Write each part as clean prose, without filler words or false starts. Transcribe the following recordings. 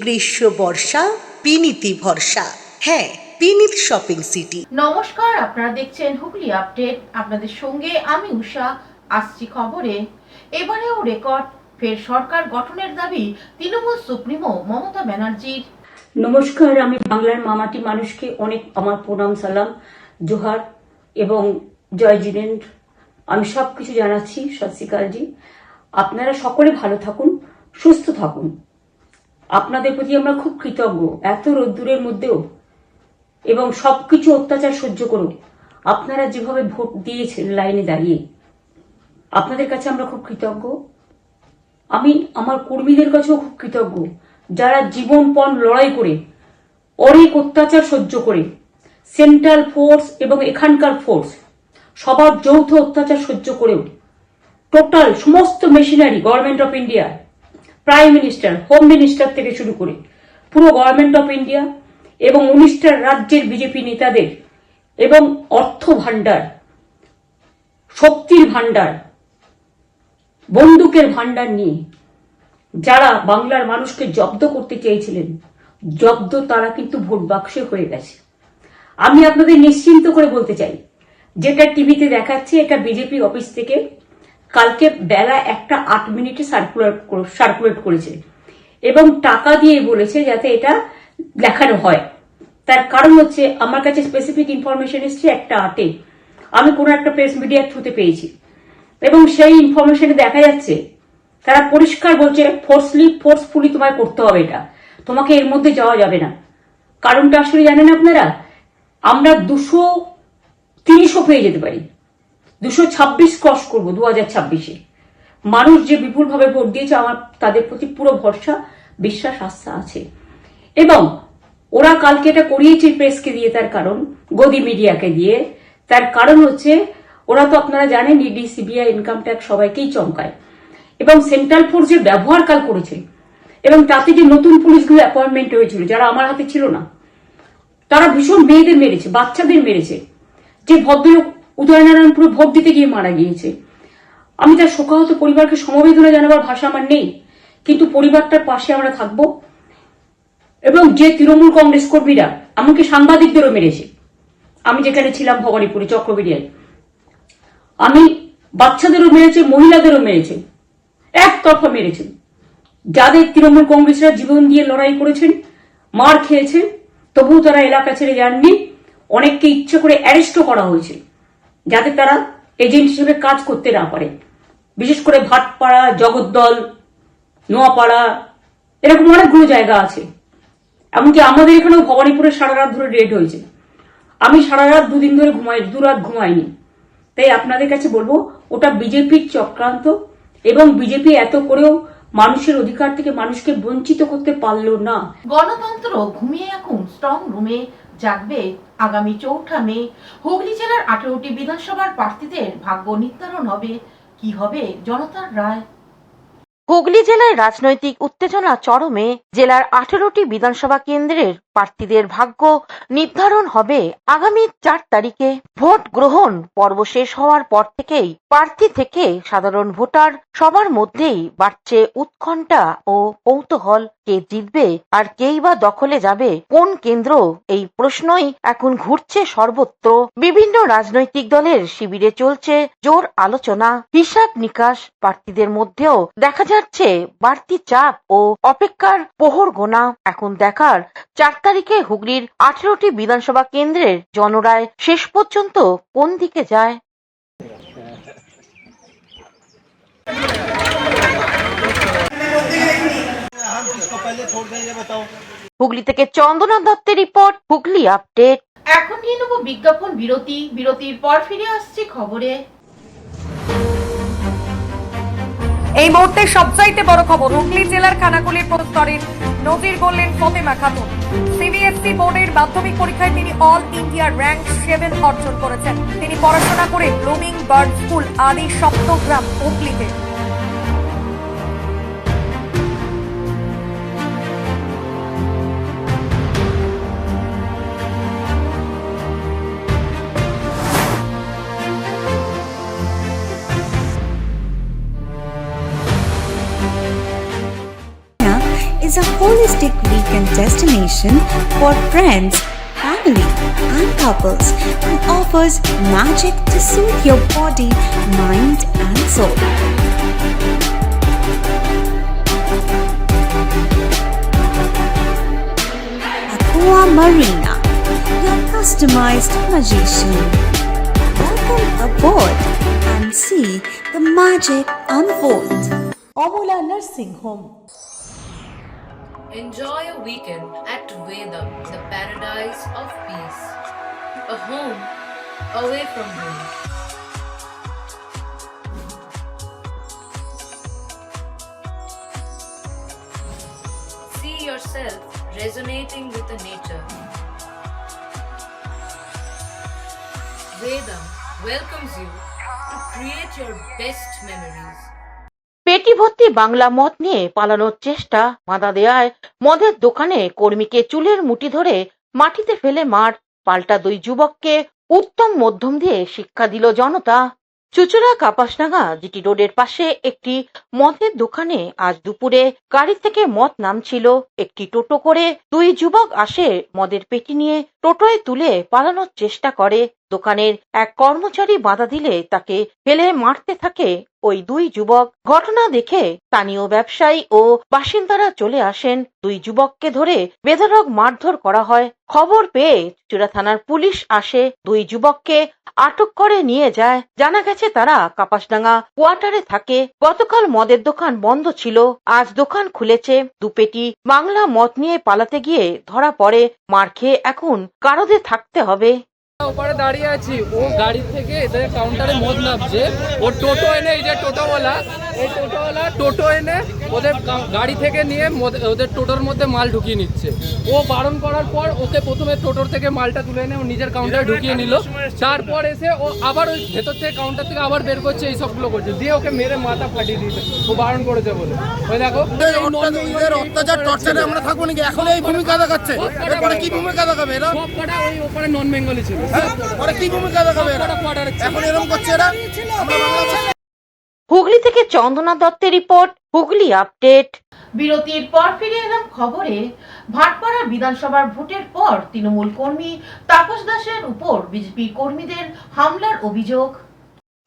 গ্রীষ্ম বর্ষা বিনীতি ভরসা। হ্যাঁ, বিনীত শপিং সিটি। নমস্কার, আপনারা দেখছেন হুগলি আপডেট। আপনাদের সঙ্গে আমি উষা। আসছি খবরে। এবারেও রেকর্ড, ফের সরকার গঠনের দাবি তৃণমূল সুপ্রিমো মমতা ব্যানার্জির। নমস্কার, আমি বাংলার মামাটি মানুষকে অনেক আমার প্রণাম, সালাম, জোহার এবং জয় জিনেন্দ্র। আমি সবকিছু জানাচ্ছি। সত শ্রী আকালজি। আপনারা সকলে ভালো থাকুন, সুস্থ থাকুন। আপনাদের প্রতি আমরা খুব কৃতজ্ঞ। এত রোদ্দুরের মধ্যেও এবং সবকিছু অত্যাচার সহ্য করুন আপনারা যেভাবে ভোট দিয়েছেন লাইনে দাঁড়িয়ে, আপনাদের কাছে আমরা খুব কৃতজ্ঞ। আমি আমার কর্মীদের কাছেও খুব কৃতজ্ঞ, যারা জীবনপণ লড়াই করে অনেক অত্যাচার সহ্য করে সেন্ট্রাল ফোর্স এবং এখানকার ফোর্স সবার যৌথ অত্যাচার সহ্য করেও টোটাল সমস্ত machinery government of India, prime minister, home minister থেকে শুরু করে পুরো গভর্নমেন্ট অফ ইন্ডিয়া এবং 19টা রাজ্যের বিজেপি নেতাদের এবং অর্থ ভান্ডার, শক্তির ভান্ডার, বন্দুকের ভান্ডার নিয়ে যারা বাংলার মানুষকে জব্দ করতে চেয়েছিলেন, জব্দ তারা কিন্তু ভোট বাক্সে হয়ে গেছে। আমি আপনাদের নিশ্চিন্ত করে বলতে চাই, যেটা টিভিতে দেখাচ্ছে এটা বিজেপি অফিস থেকে কালকে বেলা 1:08 সার্কুলেট করেছে এবং টাকা দিয়ে বলেছে যাতে এটা দেখানো হয়। তার কারণ হচ্ছে আমার কাছে স্পেসিফিক ইনফরমেশন এসছে 1:08 আমি কোনো একটা প্রেস মিডিয়ার থ্রুতে পেয়েছি এবং সেই ইনফরমেশনে দেখা যাচ্ছে তারা পরিষ্কার বলছে ফোর্সফুলি তোমায় করতে হবে, এটা তোমাকে এর মধ্যে যাওয়া যাবে না। কারণটা আসলে জানেন আপনারা, আমরা 230ও পেয়ে যেতে পারি, 226 ক্রস করবো 2026-এ। মানুষ যে বিপুল ভাবে ভোট দিয়েছে, আমার তাদের প্রতি পুরো ভরসা, বিশ্বাস, আস্থা আছে। এবং ওরা কালকে এটা করিয়েছে প্রেসকে দিয়ে, তার কারণ গদি মিডিয়াকে দিয়ে। তার কারণ হচ্ছে ওরা তো আপনারা জানেন ইডি, সিবিআই, ইনকাম ট্যাক্স সবাইকেই চমকায় এবং সেন্ট্রাল ফোর্স যে ব্যবহার কাল করেছে এবং তাতে যে নতুন পুলিশগুলো অ্যাপয়েন্টমেন্ট হয়েছিল যারা আমার হাতে ছিল না, তারা ভীষণ মেয়েদের মেরেছে, বাচ্চাদের মেরেছে। যে ভদ্রলোক উদয়নারায়ণপুরে ভোট দিতে গিয়ে মারা গিয়েছে, আমি তার শোকাহত পরিবারকে সমবেদনা জানাবার ভাষা আমার নেই, কিন্তু পরিবারটার পাশে আমরা থাকবো। এবং যে তৃণমূল কংগ্রেস কর্মীরা এমনকি সাংবাদিকদেরও মেরেছে, আমি যেখানে ছিলাম ভবানীপুরে চক্রবেড়িয়ায়, আমি বাচ্চাদেরও মেরেছে, মহিলাদেরও মেরেছে, একতরফা মেরেছেন। যাদের তৃণমূল কংগ্রেসরা জীবন দিয়ে লড়াই করেছেন, মার খেয়েছে, তবুও তারা এলাকা ছেড়ে যাননি। অনেককে ইচ্ছে করে অ্যারেস্টও করা হয়েছে যাতে তারা এজেন্ট হিসেবে কাজ করতে না পারে। বিশেষ করে ভাটপাড়া, জগদ্দল, নোয়াপাড়া, এরকম অনেকগুলো জায়গা আছে। এমনকি আমাদের এখানেও ভবানীপুরে সারা রাত ধরে রেড হয়েছে। আমি সারা রাত 2 দিন ধরে দুরাত ঘুমাইনি। তাই আপনাদের কাছে বলবো, ওটা বিজেপির চক্রান্ত এবং বিজেপি এত করেও মানুষের অধিকার থেকে মানুষকে বঞ্চিত করতে পারল না। গণতন্ত্র ঘুমিয়ে এখন স্ট্রং রুমে জাগবে আগামী 4 মে। হুগলি জেলার 18টি বিধানসভার প্রার্থীদের ভাগ্য নির্ধারণ হবে। কি হবে জনতার রায়? হুগলি জেলায় রাজনৈতিক উত্তেজনা চরমে। জেলার 18টি বিধানসভা কেন্দ্রের প্রার্থীদের ভাগ্য নির্ধারণ হবে আগামী 4 তারিখে। ভোট গ্রহণ পর্ব শেষ হওয়ার পর থেকেই প্রার্থী থেকে সাধারণ ভোটার সবার মধ্যেই বাড়ছে উৎকণ্ঠা ও কৌতূহল। কে জিতবে আর কেই বা দখলে যাবে কোন কেন্দ্র, এই প্রশ্নই এখন ঘুরছে সর্বত্র। বিভিন্ন রাজনৈতিক দলের শিবিরে চলছে জোর আলোচনা, হিসাব নিকাশ। প্রার্থীদের মধ্যেও দেখা যাচ্ছে বাড়তি চাপ ও অপেক্ষার প্রহর গোনা। এখন দেখার 4 তারিখে হুগলির 18টি বিধানসভা কেন্দ্রের জনরায় শেষ পর্যন্ত কোন দিকে যায়। হুগলি থেকে চন্দনা দত্তের রিপোর্ট, হুগলি আপডেট। এখন নিয়ে নেব বিজ্ঞাপন বিরতি। বিরতির পর ফিরে আসছি খবরে। এই মুহূর্তে সবচাইতে বড় খবর, হুগলি জেলার খানাকুলির প্রস্তরের নজির গড়লেন ফতেমা খাতুন। সিবিএসসি বোর্ডের মাধ্যমিক পরীক্ষায় তিনি অল ইন্ডিয়া র্যাঙ্ক 7 অর্জন করেছেন। তিনি পড়াশোনা করে ব্লুমিং বার্ড স্কুল আদি সপ্তগ্রাম হুগলিতে। is a wholly holistic weekend destination for friends, family, and couples and offers magic to soothe your body, mind, and soul. Aqua Marina, your customized magician. Welcome aboard and see the magic unfold. Amala nursing home. Enjoy a weekend at Vedam, the paradise of peace. A home away from home. See yourself resonating with the nature. Vedam welcomes you to create your best memories. পেটি ভর্তি বাংলা মদ নিয়ে পালানোর চেষ্টা, বাধা দেয়ায় মদের দোকানে কর্মীকে চুলের মুঠি ধরে মাটিতে ফেলে মার, পাল্টা দুই যুবককে উত্তম মধ্যম দিয়ে শিক্ষা দিল জনতা। চুচুড়া কাপাসডাঙ্গা জিটি রোডের পাশে একটি মদের দোকানে আজ দুপুরে গাড়ি থেকে মদ নামছিল। একটি টোটো করে দুই যুবক আসে, মদের পেটি নিয়ে টোটোয় তুলে পালানোর চেষ্টা করে। দোকানের এক কর্মচারী বাধা দিলে তাকে ফেলে মারতে থাকে ওই দুই যুবক। ঘটনা দেখে স্থানীয় ব্যবসায়ী ও বাসিন্দারা চলে আসেন। দুই যুবককে ধরে বেধড়ক মারধর করা হয়। খবর পেয়ে চুচুড়া থানার পুলিশ আসে, দুই যুবককে আটক করে নিয়ে যায়। জানা গেছে তারা কাপাসডাঙ্গা কোয়ার্টারে থাকে। গতকাল মদের দোকান বন্ধ ছিল, আজ দোকান খুলেছে। দুপেটি বাংলা মদ নিয়ে পালাতে গিয়ে ধরা পড়ে। মার খেয়ে এখন কারোদে থাকতে হবে। ওপারে দাঁড়িয়ে আছি, ও গাড়ি থেকে এদের কাউন্টারে মদ নামছে, ও টোটো এনে, এই যে টোটোওয়ালা, এই টোটোওয়ালা টোটো এনে ওদের গাড়ি থেকে নিয়ে ওদের টোটোর মধ্যে মাল ঢুকিয়ে নিচ্ছে। ও বারণ করার পর ওকে প্রথমে টোটোর থেকে মালটা তুলে এনে ও নিজের কাউন্টারে ঢুকিয়ে নিল। তারপর এসে ও আবার ওই ভেতর থেকে কাউন্টার থেকে আবার বের করছে, এই সবগুলো করছে, দিয়ে ওকে মেরে মাথা ফাটিয়ে দিয়েছে ও বারণ করেছে বলে। ওই দেখো অত্যাচার টর্চারে আমরা থাকবো নাকি? এখন এই ভূমিকা দেখাচ্ছে, এরপরে কি ভূমিকা দেখাবে এরা? সব কটা ওই ওপারে নন বেঙ্গলি ছিল। কি ভূমিকা দেখাবে এরা? এখন এরকম করছে এরা। হুগলি থেকে চন্দনা দত্তের রিপোর্ট, হুগলি আপডেট। বিরতির পর ফিরে এলাম খবরে। ভাটপাড়া বিধানসভার ভোটের পর তৃণমূল কর্মী তাপস দাসের উপর বিজেপি কর্মীদের হামলার অভিযোগ।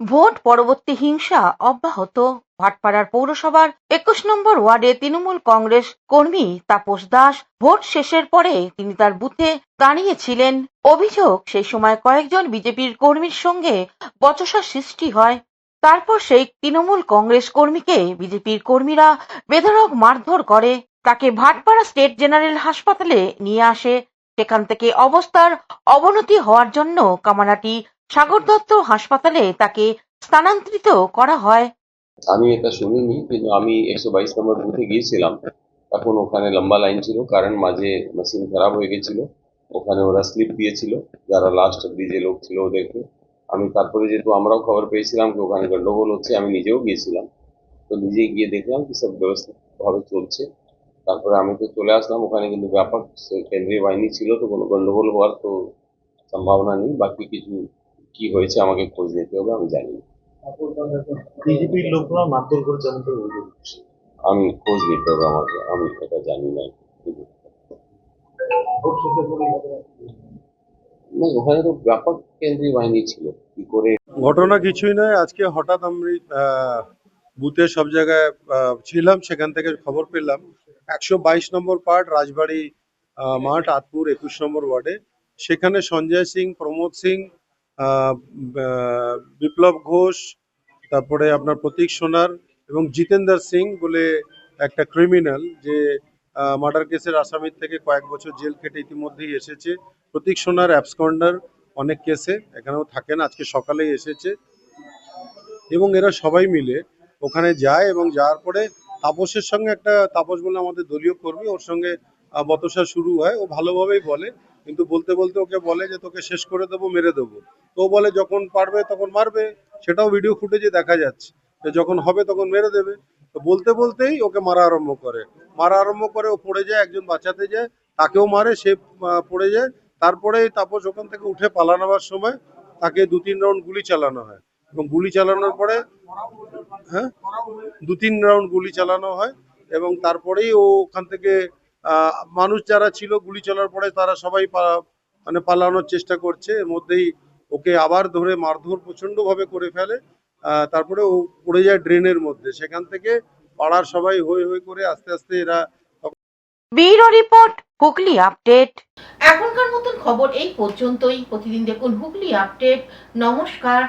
ভোট পরবর্তী হিংসা অব্যাহত। ভাটপাড়ার পৌরসভার 21 নম্বর ওয়ার্ডে তৃণমূল কংগ্রেস কর্মী তাপস দাস ভোট শেষের পরে তিনি তার বুথে দাঁড়িয়েছিলেন। অভিযোগ, সেই সময় কয়েকজন বিজেপির কর্মীর সঙ্গে বচসা সৃষ্টি হয়। তারপর সেই তৃণমূল কংগ্রেস কর্মীকে বিজেপির কর্মীরা বেধড়ক মারধর করে। তাকে ভাটপাড়া স্টেট জেনারেল হাসপাতালে নিয়ে আসে। সেখান থেকে অবস্থার অবনতি হওয়ার জন্য কামারহাটি সাগর দত্ত হাসপাতালে তাকে স্থানান্তরিত করা হয়। আমি এটা শুনিনি, কিন্তু আমি 122 নম্বর বুথে গিয়েছিলাম। তখন ওখানে লম্বা লাইন ছিল, কারণ মাঝে মেশিন খারাপ হয়ে গেছিল। ওখানে ওরা স্লিপ দিয়েছিল, যারা লাস্ট অব্দি যে লোক ছিল ওদেরকে। আমি তারপরে যেহেতু আমরাও খবর পেয়েছিলাম যে ওখানে গন্ডগোল হচ্ছে, আমি নিজেও গিয়েছিলাম। তো নিজে গিয়ে দেখলাম কি সব ব্যবস্থাভাবে চলছে। তারপরে আমি তো চলে আসলাম ওখানে, কিন্তু ব্যাপক কেন্দ্রীয় বাহিনী ছিল, তো কোনো গন্ডগোল হওয়ার তো সম্ভাবনা নেই। বাকি কিছু কি হয়েছে আমাকে খোঁজ নিতে হবে, আমি জানি না। বিজেপির লোকরা মারধর করে যেমন আমি খোঁজ নিতে হবে আমাকে, আমি এটা জানি না। না, ওখানে তো ব্যাপক কেন্দ্রীয় বাহিনী ছিল, কি করে। ঘটনা কিছুই নয়, আজকে হঠাৎ আমি বুথে সব জায়গায় ছিলাম, সেখান থেকে খবর পেলাম 122 নম্বর পার্ট রাজবাড়ি মাঠ আতপুর 21 নম্বর ওয়ার্ডে, সেখানে সঞ্জয় সিং, প্রমোদ সিং, বিপ্লব ঘোষ, তারপরে আপনার প্রতীক সোনার এবং জিতেন্দ্র সিং বলে একটা ক্রিমিনাল, যে মার্ডার কেসের আসামির থেকে কয়েক বছর জেল কেটে ইতিমধ্যেই এসেছে। প্রতীক সোনার অ্যাবসকন্ডার অনেক কেসে, এখানেও থাকেন, আজকে সকালেই এসেছে। এবং এরা সবাই মিলে ওখানে যায় এবং যাওয়ার পরে তাপসের সঙ্গে, একটা তাপস বলে আমাদের দলীয় কর্মী, ওর সঙ্গে বতসা শুরু হয়। ও ভালোভাবেই বলে, কিন্তু বলতে বলতে ওকে বলে যে তোকে শেষ করে দেবো, মেরে দেবো। তো বলে যখন পারবে তখন মারবে, সেটাও ভিডিও ফুটেজে দেখা যাচ্ছে, যখন হবে তখন মেরে দেবে। তো বলতে বলতেই ওকে মারা আরম্ভ করে, ও পড়ে যায়, একজন বাঁচাতে যায়, তাকেও মারে, সে পড়ে যায়। তারপরে তাপস ওখান থেকে উঠে পালানোর সময় তাকে 2-3 রাউন্ড গুলি চালানো হয়, এবং গুলি চালানোর পরে 2-3 রাউন্ড গুলি চালানো হয়, এবং তারপরেই ও ওখান থেকে মানুষ যারা ছিল গুলি চলার পরে তারা সবাই মানে পালানোর চেষ্টা করছে, এর মধ্যেই ওকে আবার ধরে মারধর প্রচন্ডভাবে করে ফেলে। তারপরে ও পড়ে যায় ড্রেনের মধ্যে। সেখান থেকে পাড়ার সবাই হই হই করে আস্তে আস্তে এরা। Bureau report, Hooghly update. এখনকার মতন খবর এই পর্যন্তই। প্রতিদিন দেখুন হুগলি আপডেট। নমস্কার।